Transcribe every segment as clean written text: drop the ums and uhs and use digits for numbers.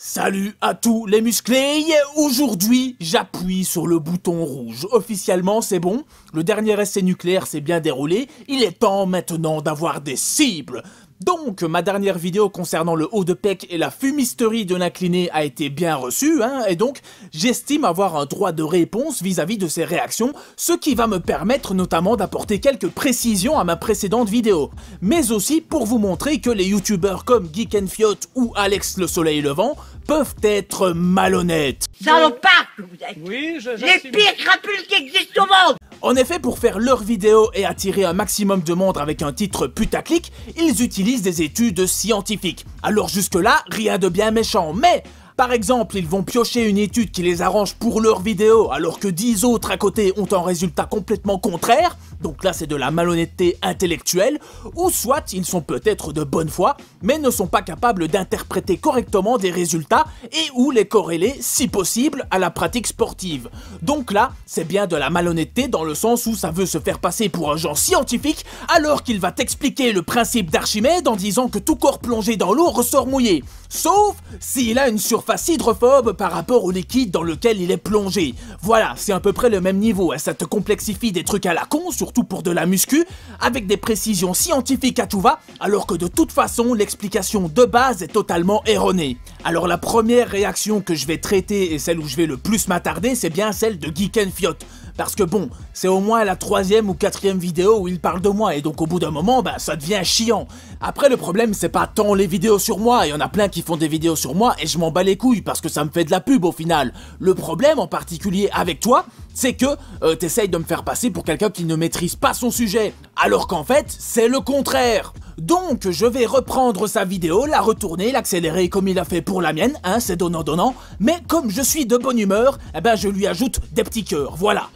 Salut à tous les musclés, aujourd'hui j'appuie sur le bouton rouge. Officiellement c'est bon, le dernier essai nucléaire s'est bien déroulé, il est temps maintenant d'avoir des cibles. Donc ma dernière vidéo concernant le haut de pec et la fumisterie de l'incliné a été bien reçue, et donc j'estime avoir un droit de réponse vis-à-vis de ces réactions, ce qui va me permettre notamment d'apporter quelques précisions à ma précédente vidéo, mais aussi pour vous montrer que les youtubeurs comme Geek&Fiot ou Alex le Soleil Levant peuvent être malhonnêtes. Salopard que vous êtes. Oui, les pires crapules qui existent au monde. En effet, pour faire leur vidéo et attirer un maximum de monde avec un titre putaclic, ils utilisent des études scientifiques. Alors jusque-là, rien de bien méchant, mais... Par exemple, ils vont piocher une étude qui les arrange pour leur vidéo, alors que 10 autres à côté ont un résultat complètement contraire, donc là c'est de la malhonnêteté intellectuelle, ou soit ils sont peut-être de bonne foi, mais ne sont pas capables d'interpréter correctement des résultats et ou les corréler, si possible, à la pratique sportive. Donc là, c'est bien de la malhonnêteté dans le sens où ça veut se faire passer pour un genre scientifique, alors qu'il va t'expliquer le principe d'Archimède en disant que tout corps plongé dans l'eau ressort mouillé. Sauf s'il a une surface hydrophobe par rapport au liquide dans lequel il est plongé. Voilà, c'est à peu près le même niveau, ça te complexifie des trucs à la con, surtout pour de la muscu, avec des précisions scientifiques à tout va, alors que de toute façon, l'explication de base est totalement erronée. Alors la première réaction que je vais traiter et celle où je vais le plus m'attarder, c'est bien celle de Geek&Fiot. Parce que bon, c'est au moins la 3e ou 4e vidéo où il parle de moi, et donc au bout d'un moment, ça devient chiant. Après le problème, c'est pas tant les vidéos sur moi, il y en a plein qui font des vidéos sur moi, et je m'en bats les couilles, parce que ça me fait de la pub au final. Le problème, en particulier avec toi, c'est que t'essayes de me faire passer pour quelqu'un qui ne maîtrise pas son sujet, alors qu'en fait, c'est le contraire. Donc, je vais reprendre sa vidéo, la retourner, l'accélérer comme il a fait pour la mienne, c'est donnant-donnant, mais comme je suis de bonne humeur, je lui ajoute des petits cœurs, voilà.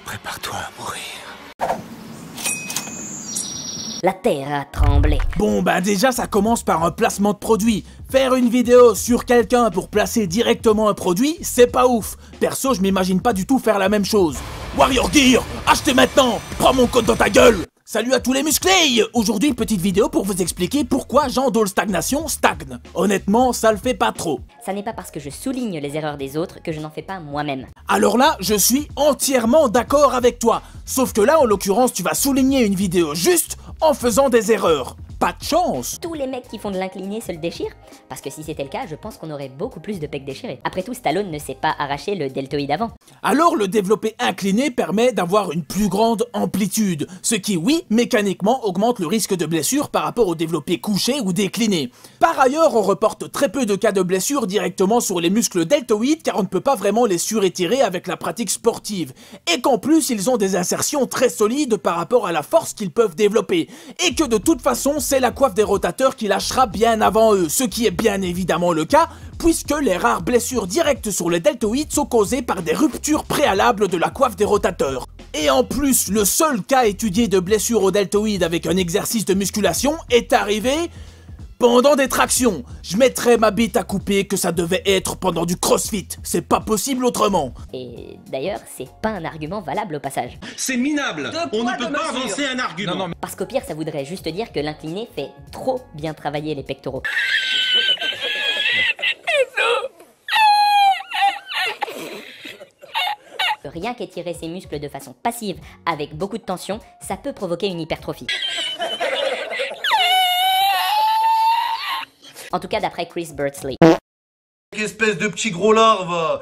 Prépare-toi à mourir. La terre a tremblé. Bon déjà ça commence par un placement de produit. Faire une vidéo sur quelqu'un pour placer directement un produit, c'est pas ouf. Perso, je m'imagine pas du tout faire la même chose. Warrior Gear, achetez maintenant, prends mon code dans ta gueule. Salut à tous les musclés! Aujourd'hui, petite vidéo pour vous expliquer pourquoi Jean Dole Stagnation stagne. Honnêtement, ça le fait pas trop. Ça n'est pas parce que je souligne les erreurs des autres que je n'en fais pas moi-même. Alors là, je suis entièrement d'accord avec toi. Sauf que là, en l'occurrence, tu vas souligner une vidéo juste en faisant des erreurs. Pas de chance. Tous les mecs qui font de l'incliné se le déchirent, parce que si c'était le cas, je pense qu'on aurait beaucoup plus de pecs déchirés. Après tout, Stallone ne s'est pas arraché le deltoïde avant. Alors le développé incliné permet d'avoir une plus grande amplitude, ce qui, oui, mécaniquement augmente le risque de blessure par rapport au développé couché ou décliné. Par ailleurs, on reporte très peu de cas de blessure directement sur les muscles deltoïdes car on ne peut pas vraiment les surétirer avec la pratique sportive. Et qu'en plus, ils ont des insertions très solides par rapport à la force qu'ils peuvent développer. Et que de toute façon, c'est la coiffe des rotateurs qui lâchera bien avant eux, ce qui est bien évidemment le cas, puisque les rares blessures directes sur les deltoïdes sont causées par des ruptures préalables de la coiffe des rotateurs. Et en plus, le seul cas étudié de blessure au deltoïde avec un exercice de musculation est arrivé pendant des tractions. Je mettrais ma bite à couper que ça devait être pendant du crossfit, c'est pas possible autrement. Et d'ailleurs, c'est pas un argument valable au passage. C'est minable. On ne peut pas avancer un argument. Non, Parce qu'au pire, ça voudrait juste dire que l'incliné fait trop bien travailler les pectoraux. Rien qu'étirer ses muscles de façon passive avec beaucoup de tension, ça peut provoquer une hypertrophie. En tout cas d'après Chris Burtsley. Espèce de petit gros larve.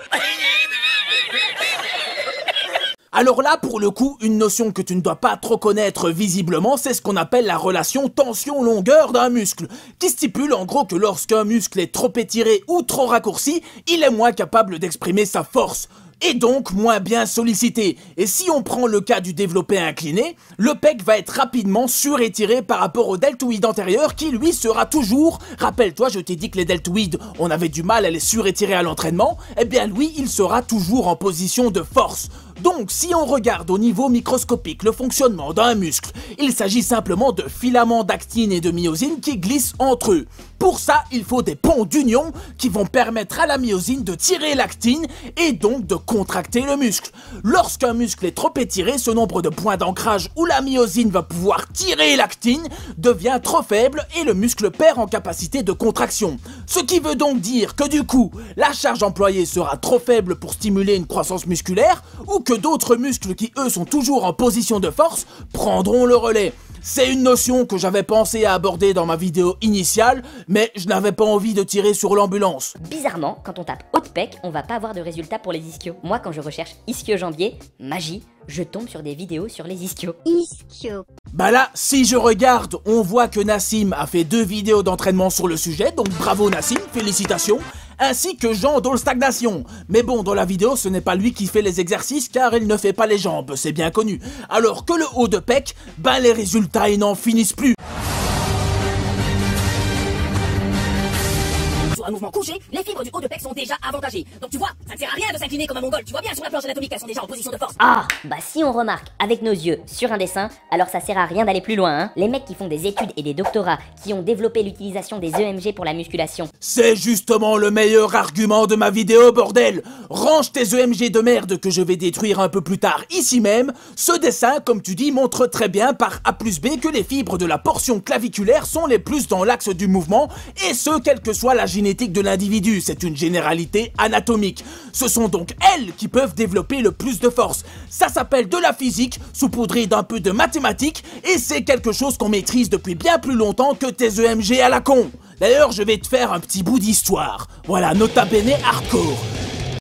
Alors là, pour le coup, une notion que tu ne dois pas trop connaître visiblement, c'est ce qu'on appelle la relation tension-longueur d'un muscle, qui stipule en gros que lorsqu'un muscle est trop étiré ou trop raccourci, il est moins capable d'exprimer sa force, et donc moins bien sollicité. Et si on prend le cas du développé incliné, le pec va être rapidement surétiré par rapport au deltoïde antérieur qui lui sera toujours, rappelle-toi je t'ai dit que les deltoïdes on avait du mal à les surétirer à l'entraînement, eh bien lui il sera toujours en position de force. Donc si on regarde au niveau microscopique le fonctionnement d'un muscle, il s'agit simplement de filaments d'actine et de myosine qui glissent entre eux. Pour ça, il faut des ponts d'union qui vont permettre à la myosine de tirer l'actine et donc de contracter le muscle. Lorsqu'un muscle est trop étiré, ce nombre de points d'ancrage où la myosine va pouvoir tirer l'actine devient trop faible et le muscle perd en capacité de contraction. Ce qui veut donc dire que du coup, la charge employée sera trop faible pour stimuler une croissance musculaire ou que d'autres muscles qui eux sont toujours en position de force prendront le relais. C'est une notion que j'avais pensé à aborder dans ma vidéo initiale, mais je n'avais pas envie de tirer sur l'ambulance. Bizarrement, quand on tape haut de pec, on va pas avoir de résultat pour les ischios. Moi, quand je recherche ischio-jambier, magie, je tombe sur des vidéos sur les ischios. Ischio. Bah là, si je regarde, on voit que Nassim a fait 2 vidéos d'entraînement sur le sujet, donc bravo Nassim, félicitations, ainsi que Jean dans le stagnation. Mais bon, dans la vidéo, ce n'est pas lui qui fait les exercices car il ne fait pas les jambes, c'est bien connu. Alors que le haut de pec, ben les résultats ils n'en finissent plus. Sur un mouvement couché, les fibres du haut de pec sont déjà avantagées. Donc tu vois, ça ne sert à rien de s'incliner comme un mongol. Tu vois bien sur la planche anatomique, elles sont déjà en position de force. Ah, bah si on remarque avec nos yeux sur un dessin, alors ça sert à rien d'aller plus loin, hein. Les mecs qui font des études et des doctorats, qui ont développé l'utilisation des EMG pour la musculation. C'est justement le meilleur argument de ma vidéo, bordel. Range tes EMG de merde que je vais détruire un peu plus tard ici même. Ce dessin, comme tu dis, montre très bien par A plus B que les fibres de la portion claviculaire sont les plus dans l'axe du mouvement, et ce, quelle que soit la génétique de l'individu, c'est une généralité anatomique. Ce sont donc elles qui peuvent développer le plus de force. Ça s'appelle de la physique, saupoudrée d'un peu de mathématiques, et c'est quelque chose qu'on maîtrise depuis bien plus longtemps que tes EMG à la con. D'ailleurs, je vais te faire un petit bout d'histoire. Voilà, nota bene hardcore.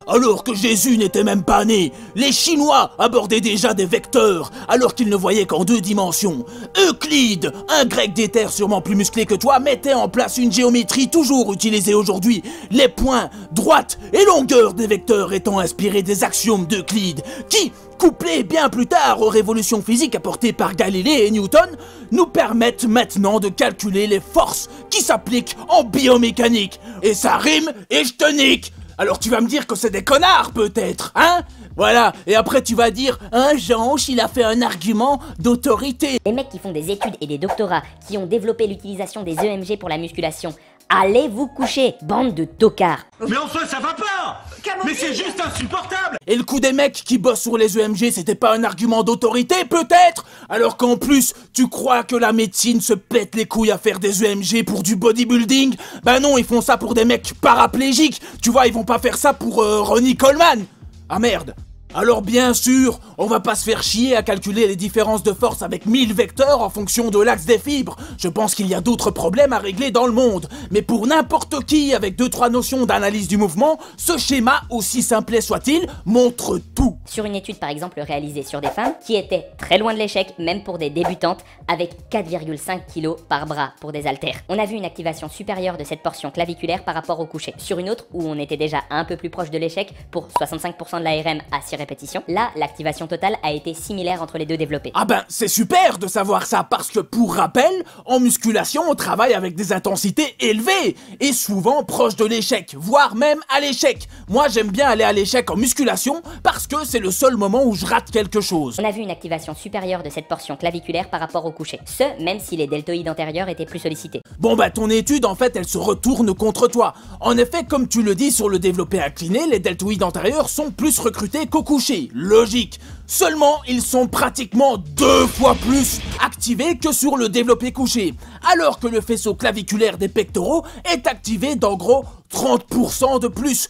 Alors que Jésus n'était même pas né, les Chinois abordaient déjà des vecteurs, alors qu'ils ne voyaient qu'en 2 dimensions. Euclide, un grec d'éther sûrement plus musclé que toi, mettait en place une géométrie toujours utilisée aujourd'hui, les points, droite et longueur des vecteurs étant inspirés des axiomes d'Euclide, qui, couplés bien plus tard aux révolutions physiques apportées par Galilée et Newton, nous permettent maintenant de calculer les forces qui s'appliquent en biomécanique. Et ça rime et je te nique. Alors tu vas me dire que c'est des connards peut-être, hein? Voilà, et après tu vas dire, hein, Jean-Hoche, il a fait un argument d'autorité. Les mecs qui font des études et des doctorats, qui ont développé l'utilisation des EMG pour la musculation, allez vous coucher, bande de tocards. Mais enfin, ça va pas! Mais c'est juste insupportable! Et le coup des mecs qui bossent sur les EMG, c'était pas un argument d'autorité, peut-être? Alors qu'en plus, tu crois que la médecine se pète les couilles à faire des EMG pour du bodybuilding? Ben non, ils font ça pour des mecs paraplégiques. Tu vois, ils vont pas faire ça pour Ronnie Coleman. Ah merde. Alors bien sûr, on va pas se faire chier à calculer les différences de force avec 1000 vecteurs en fonction de l'axe des fibres. Je pense qu'il y a d'autres problèmes à régler dans le monde. Mais pour n'importe qui avec 2-3 notions d'analyse du mouvement, ce schéma, aussi simple soit-il, montre tout. Sur une étude par exemple réalisée sur des femmes qui étaient très loin de l'échec, même pour des débutantes, avec 4,5 kg par bras pour des haltères. On a vu une activation supérieure de cette portion claviculaire par rapport au coucher. Sur une autre où on était déjà un peu plus proche de l'échec, pour 65% de l'ARM à 6 répétitions, là l'activation totale a été similaire entre les deux développés. Ah ben c'est super de savoir ça parce que pour rappel, en musculation on travaille avec des intensités élevées et souvent proches de l'échec, voire même à l'échec. Moi j'aime bien aller à l'échec en musculation parce que c'est le seul moment où je rate quelque chose. On a vu une activation supérieure de cette portion claviculaire par rapport au coucher, ce même si les deltoïdes antérieurs étaient plus sollicités. Bon bah ton étude en fait elle se retourne contre toi. En effet comme tu le dis sur le développé incliné, les deltoïdes antérieurs sont plus recrutés qu'au coucher. Logique. Seulement, ils sont pratiquement 2 fois plus activés que sur le développé couché, alors que le faisceau claviculaire des pectoraux est activé d'en gros 30% de plus.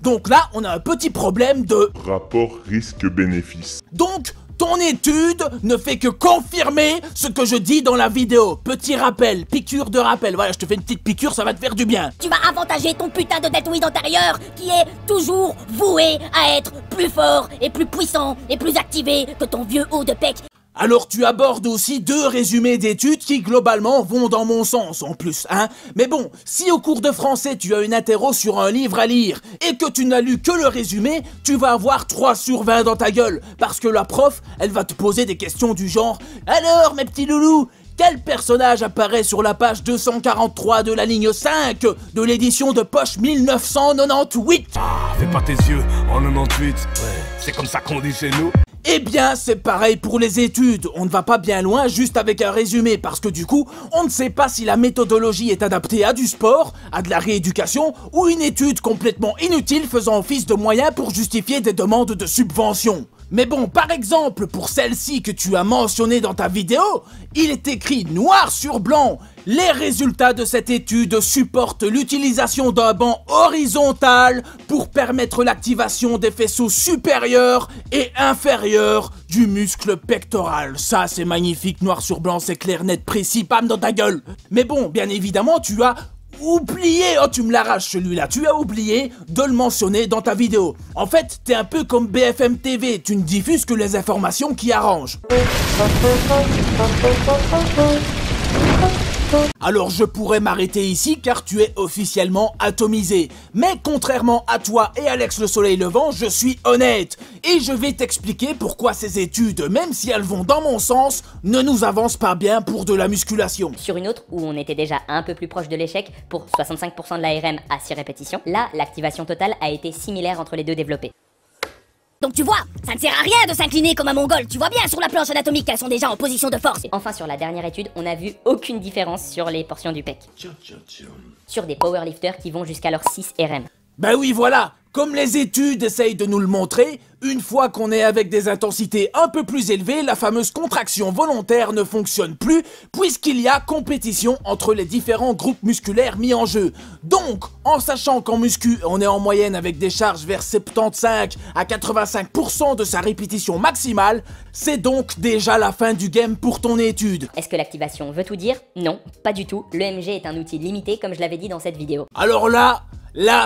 Donc là, on a un petit problème de rapport risque-bénéfice. Donc, ton étude ne fait que confirmer ce que je dis dans la vidéo. Petit rappel, piqûre de rappel. Voilà, je te fais une petite piqûre, ça va te faire du bien. Tu vas avantager ton putain de deltoïde antérieur qui est toujours voué à être plus fort et plus puissant et plus activé que ton vieux haut de pec. Alors tu abordes aussi 2 résumés d'études qui globalement vont dans mon sens en plus, hein. Mais bon, si au cours de français tu as une interro sur un livre à lire et que tu n'as lu que le résumé, tu vas avoir 3 sur 20 dans ta gueule. Parce que la prof, elle va te poser des questions du genre « Alors mes petits loulous, quel personnage apparaît sur la page 243 de la ligne 5 de l'édition de poche 1998 ?» Ah, fais pas tes yeux en 98, ouais, c'est comme ça qu'on dit chez nous. Eh bien, c'est pareil pour les études, on ne va pas bien loin juste avec un résumé, parce que du coup, on ne sait pas si la méthodologie est adaptée à du sport, à de la rééducation, ou une étude complètement inutile faisant office de moyen pour justifier des demandes de subventions. Mais bon, par exemple, pour celle-ci que tu as mentionnée dans ta vidéo, il est écrit noir sur blanc. Les résultats de cette étude supportent l'utilisation d'un banc horizontal pour permettre l'activation des faisceaux supérieurs et inférieurs du muscle pectoral. Ça, c'est magnifique, noir sur blanc, c'est clair, net, précis, pam dans ta gueule. Mais bon, bien évidemment, tu as oublié, oh tu me l'arraches celui-là, tu as oublié de le mentionner dans ta vidéo. En fait, t'es un peu comme BFM TV, tu ne diffuses que les informations qui arrangent. Alors je pourrais m'arrêter ici car tu es officiellement atomisé. Mais contrairement à toi et Alex le Soleil Levant, je suis honnête. Et je vais t'expliquer pourquoi ces études, même si elles vont dans mon sens, ne nous avancent pas bien pour de la musculation. Sur une autre, où on était déjà un peu plus proche de l'échec, pour 65% de l'ARM à 6 répétitions, là, l'activation totale a été similaire entre les deux développés. Donc tu vois, ça ne sert à rien de s'incliner comme un mongol. Tu vois bien sur la planche anatomique qu'elles sont déjà en position de force. Et enfin, sur la dernière étude, on n'a vu aucune différence sur les portions du pec. Sur des powerlifters qui vont jusqu'à leurs 6 RM. Ben oui, voilà. Comme les études essayent de nous le montrer, une fois qu'on est avec des intensités un peu plus élevées, la fameuse contraction volontaire ne fonctionne plus puisqu'il y a compétition entre les différents groupes musculaires mis en jeu. Donc, en sachant qu'en muscu, on est en moyenne avec des charges vers 75 à 85% de sa répétition maximale, c'est donc déjà la fin du game pour ton étude. Est-ce que l'activation veut tout dire? Non, pas du tout. L'EMG est un outil limité comme je l'avais dit dans cette vidéo. Alors là,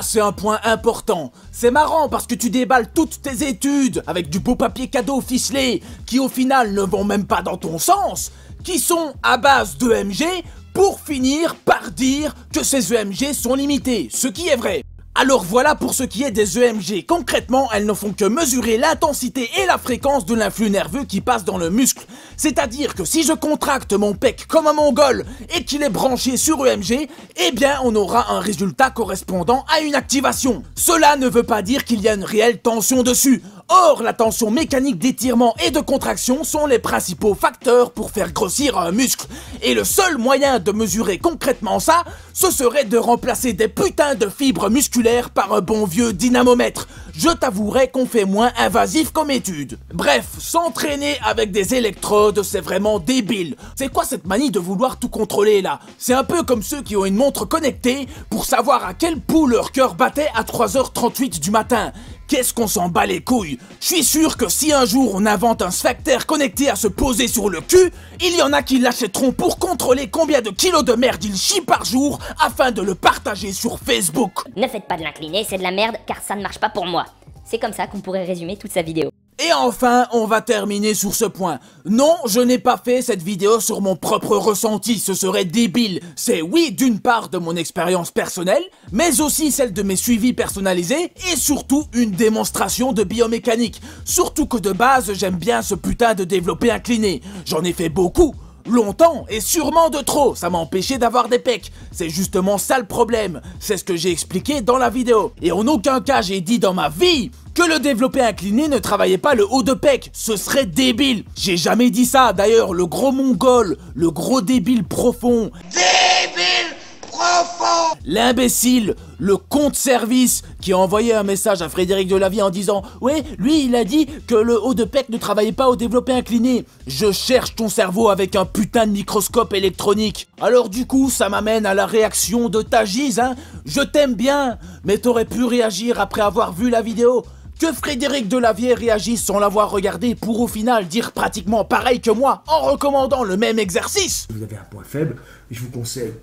c'est un point important. C'est marrant parce que tu déballes toutes tes études avec du beau papier cadeau ficelé qui au final ne vont même pas dans ton sens, qui sont à base d'EMG pour finir par dire que ces EMG sont limités, ce qui est vrai. Alors voilà pour ce qui est des EMG. Concrètement, elles ne font que mesurer l'intensité et la fréquence de l'influx nerveux qui passe dans le muscle. C'est-à-dire que si je contracte mon pec comme un mongol et qu'il est branché sur EMG, eh bien on aura un résultat correspondant à une activation. Cela ne veut pas dire qu'il y a une réelle tension dessus. Or, la tension mécanique d'étirement et de contraction sont les principaux facteurs pour faire grossir un muscle. Et le seul moyen de mesurer concrètement ça, ce serait de remplacer des putains de fibres musculaires par un bon vieux dynamomètre. Je t'avouerai qu'on fait moins invasif comme étude. Bref, s'entraîner avec des électrodes, c'est vraiment débile. C'est quoi cette manie de vouloir tout contrôler là? C'est un peu comme ceux qui ont une montre connectée pour savoir à quel pouls leur cœur battait à 3h38 du matin. Qu'est-ce qu'on s'en bat les couilles? Je suis sûr que si un jour on invente un sphincter connecté à se poser sur le cul, il y en a qui l'achèteront pour contrôler combien de kilos de merde il chie par jour afin de le partager sur Facebook. Ne faites pas de l'incliné, c'est de la merde car ça ne marche pas pour moi. C'est comme ça qu'on pourrait résumer toute sa vidéo. Et enfin, on va terminer sur ce point. Non, je n'ai pas fait cette vidéo sur mon propre ressenti, ce serait débile. C'est oui, d'une part de mon expérience personnelle, mais aussi celle de mes suivis personnalisés et surtout une démonstration de biomécanique. Surtout que de base, j'aime bien ce putain de développé incliné. J'en ai fait beaucoup. Longtemps et sûrement de trop, ça m'a empêché d'avoir des pecs. C'est justement ça le problème, c'est ce que j'ai expliqué dans la vidéo. Et en aucun cas j'ai dit dans ma vie que le développé incliné ne travaillait pas le haut de pec, ce serait débile. J'ai jamais dit ça, d'ailleurs le gros mongol, le gros débile profond. Débile profond. L'imbécile, le compte-service qui a envoyé un message à Frédéric Delavier en disant « Ouais, lui il a dit que le haut de pec ne travaillait pas au développé incliné. Je cherche ton cerveau avec un putain de microscope électronique. » Alors du coup, ça m'amène à la réaction de Tagiz, hein. Je t'aime bien, mais t'aurais pu réagir après avoir vu la vidéo. Que Frédéric Delavier réagisse sans l'avoir regardé pour au final dire pratiquement pareil que moi en recommandant le même exercice. Vous avez un point faible, je vous conseille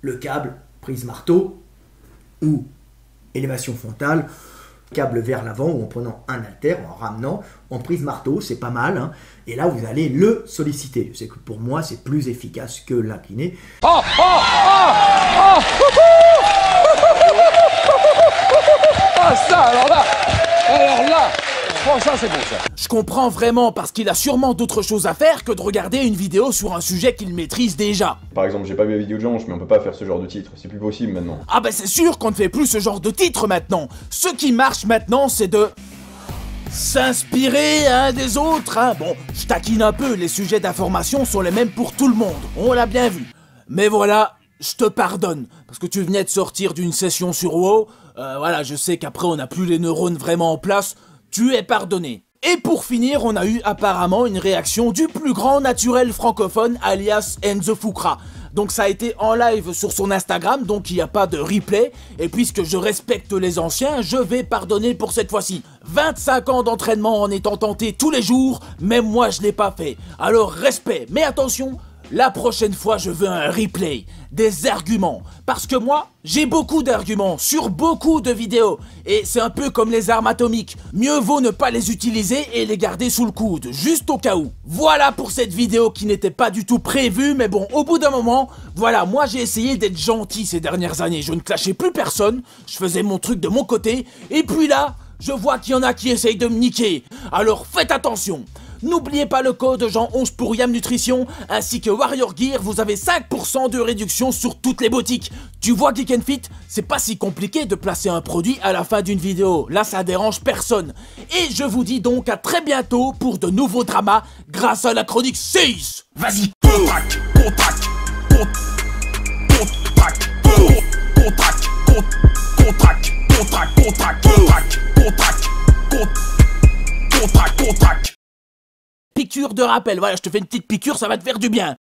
le câble, prise marteau ou élévation frontale, câble vers l'avant ou en prenant un haltère, en ramenant, en prise marteau, c'est pas mal, hein. Et là vous allez le solliciter. Je sais que pour moi c'est plus efficace que l'incliné. Ça alors là, oh, ça c'est bon ça. Je comprends vraiment parce qu'il a sûrement d'autres choses à faire que de regarder une vidéo sur un sujet qu'il maîtrise déjà. Par exemple, j'ai pas vu la vidéo de Jean, mais on peut pas faire ce genre de titre, c'est plus possible maintenant. Ah bah c'est sûr qu'on ne fait plus ce genre de titre maintenant. Ce qui marche maintenant c'est de s'inspirer des autres, hein. Bon, je taquine un peu, les sujets d'information sont les mêmes pour tout le monde, on l'a bien vu. Mais voilà, je te pardonne, parce que tu venais de sortir d'une session sur WoW, voilà, je sais qu'après on n'a plus les neurones vraiment en place, tu es pardonné. Et pour finir, on a eu apparemment une réaction du plus grand naturel francophone, alias Enzo Fukra. Donc ça a été en live sur son Instagram, donc il n'y a pas de replay. Et puisque je respecte les anciens, je vais pardonner pour cette fois-ci. 25 ans d'entraînement en étant tenté tous les jours, même moi je l'ai pas fait. Alors respect, mais attention, la prochaine fois je veux un replay, des arguments. Parce que moi, j'ai beaucoup d'arguments sur beaucoup de vidéos. Et c'est un peu comme les armes atomiques. Mieux vaut ne pas les utiliser et les garder sous le coude, juste au cas où. Voilà pour cette vidéo qui n'était pas du tout prévue, mais bon, au bout d'un moment, voilà, moi j'ai essayé d'être gentil ces dernières années. Je ne clashais plus personne, je faisais mon truc de mon côté, et puis là, je vois qu'il y en a qui essayent de me niquer. Alors faites attention. N'oubliez pas le code Jean11 pour Yam Nutrition, ainsi que Warrior Gear, vous avez 5% de réduction sur toutes les boutiques. Tu vois Geek & Fit, c'est pas si compliqué de placer un produit à la fin d'une vidéo, là ça dérange personne. Et je vous dis donc à très bientôt pour de nouveaux dramas grâce à la chronique 6. Vas-y, contract, contract, contract, contract, contract, contract, contract, contract, contract. Piqûre de rappel, voilà, je te fais une petite piqûre, ça va te faire du bien.